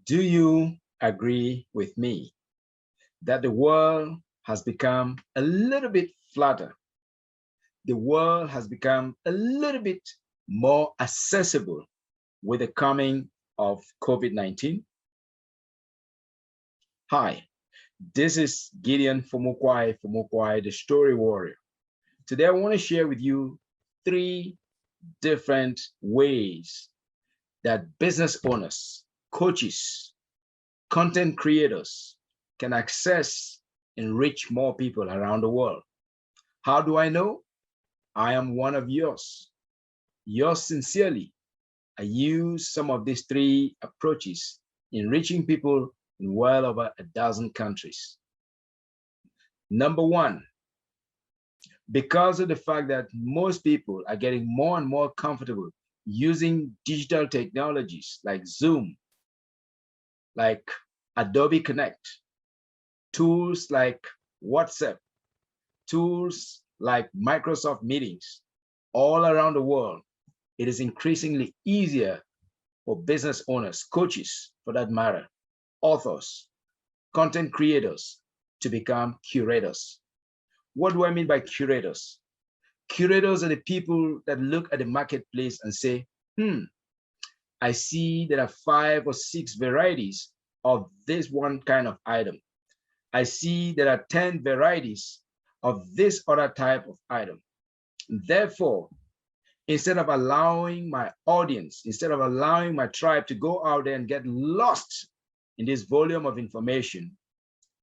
Do you agree with me that the world has become a little bit flatter? The world has become a little bit more accessible with the coming of COVID-19? Hi, this is Gideon Fomukwai, the story warrior. Today, I want to share with you three different ways that business owners, coaches, content creators can access and reach more people around the world. How do I know? I am one of yours sincerely. I use some of these three approaches in reaching people in well over a dozen countries. Number one, because of the fact that most people are getting more and more comfortable using digital technologies like Zoom, like Adobe Connect, tools like WhatsApp, tools like Microsoft Meetings, all around the world, it is increasingly easier for business owners, coaches for that matter, authors, content creators to become curators. What do I mean by curators? Curators are the people that look at the marketplace and say, I see there are 5 or 6 varieties of this one kind of item. I see there are 10 varieties of this other type of item. Therefore, instead of allowing my audience, instead of allowing my tribe to go out there and get lost in this volume of information,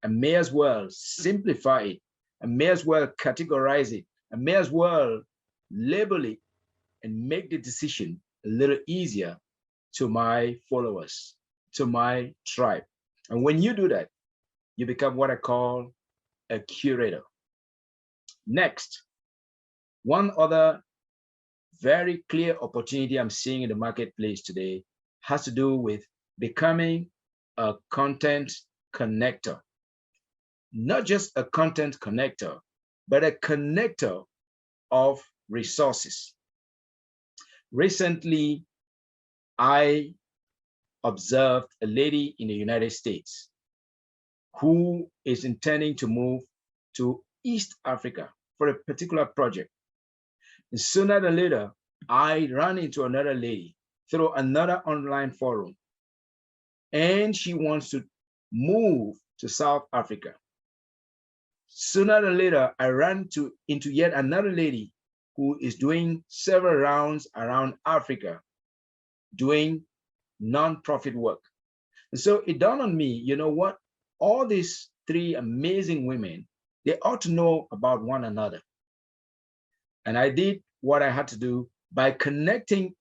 I may as well simplify it. I may as well categorize it. I may as well label it and make the decision a little easier to my followers, to my tribe. And when you do that, you become what I call a curator. Next, one other very clear opportunity I'm seeing in the marketplace today has to do with becoming a content connector. Not just a content connector, but a connector of resources. Recently, I observed a lady in the United States who is intending to move to East Africa for a particular project. And sooner than later, I ran into another lady through another online forum, and she wants to move to South Africa. Sooner than later, I ran into yet another lady who is doing several rounds around Africa, doing non-profit work. And so it dawned on me, you know what? All these three amazing women, they ought to know about one another. And I did what I had to do by connecting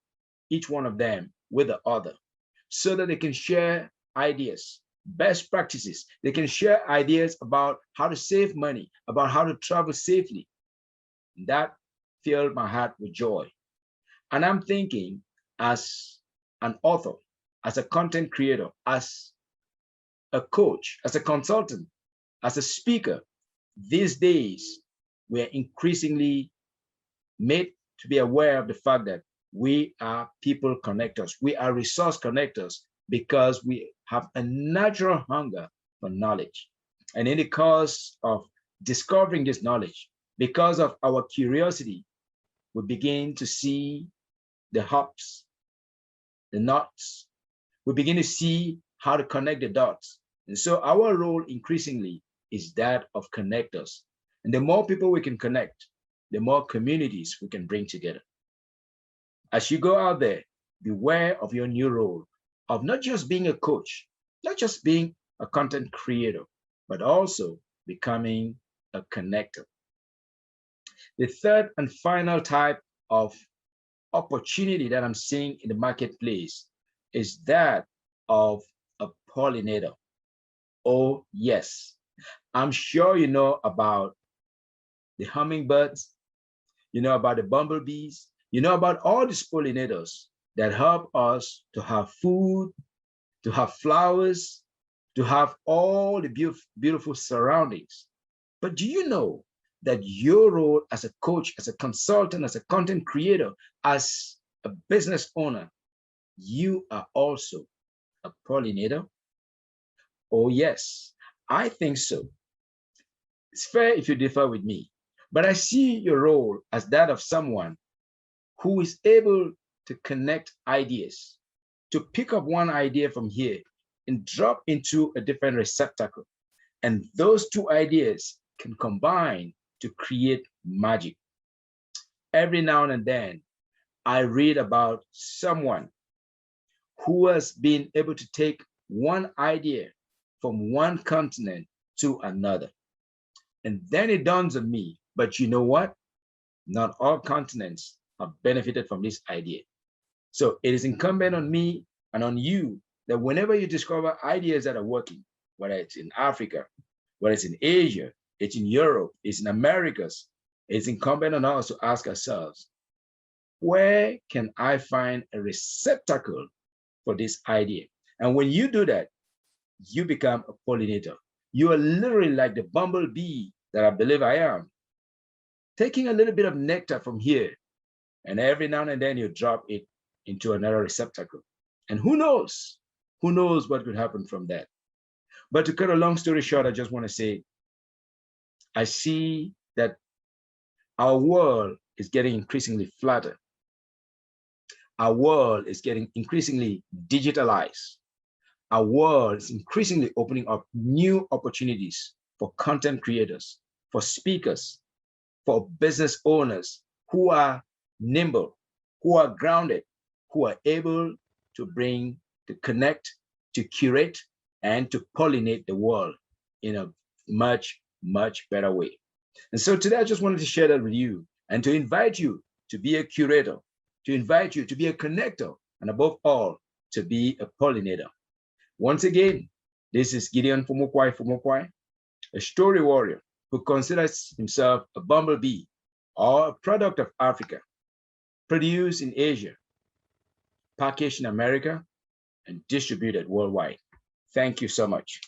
each one of them with the other so that they can share ideas, best practices. They can share ideas about how to save money, about how to travel safely. That filled my heart with joy. And I'm thinking, as an author, as a content creator, as a coach, as a consultant, as a speaker, these days we're increasingly made to be aware of the fact that we are people connectors. We are resource connectors because we have a natural hunger for knowledge. And in the course of discovering this knowledge, because of our curiosity, we begin to see the hops, the knots. We begin to see how to connect the dots. And so our role increasingly is that of connectors. And the more people we can connect, the more communities we can bring together. As you go out there, beware of your new role of not just being a coach, not just being a content creator, but also becoming a connector. The third and final type of opportunity that I'm seeing in the marketplace is that of a pollinator. Oh, yes. I'm sure you know about the hummingbirds, you know about the bumblebees, you know about all these pollinators that help us to have food, to have flowers, to have all the beautiful surroundings. But do you know that your role as a coach, as a consultant, as a content creator, as a business owner, you are also a pollinator? Oh, yes, I think so. It's fair if you differ with me, but I see your role as that of someone who is able to connect ideas, to pick up one idea from here and drop into a different receptacle. And those two ideas can combine to create magic. Every now and then, I read about someone who has been able to take one idea from one continent to another. And then it dawns on me, but you know what? Not all continents have benefited from this idea. So it is incumbent on me and on you that whenever you discover ideas that are working, whether it's in Africa, whether it's in Asia, it's in Europe, it's in Americas, it's incumbent on us to ask ourselves, where can I find a receptacle for this idea? And when you do that, you become a pollinator. You are literally like the bumblebee that I believe I am, taking a little bit of nectar from here, and every now and then you drop it into another receptacle. And who knows? Who knows what could happen from that? But to cut a long story short, I just want to say, I see that our world is getting increasingly flatter. Our world is getting increasingly digitalized. Our world is increasingly opening up new opportunities for content creators, for speakers, for business owners who are nimble, who are grounded, who are able to bring, to connect, to curate, and to pollinate the world in a much, much better way. And so today I just wanted to share that with you and to invite you to be a curator, to invite you to be a connector, and above all, to be a pollinator. Once again, this is Gideon Fumukwai, a story warrior who considers himself a bumblebee or a product of Africa, produced in Asia, packaged in America, and distributed worldwide. Thank you so much.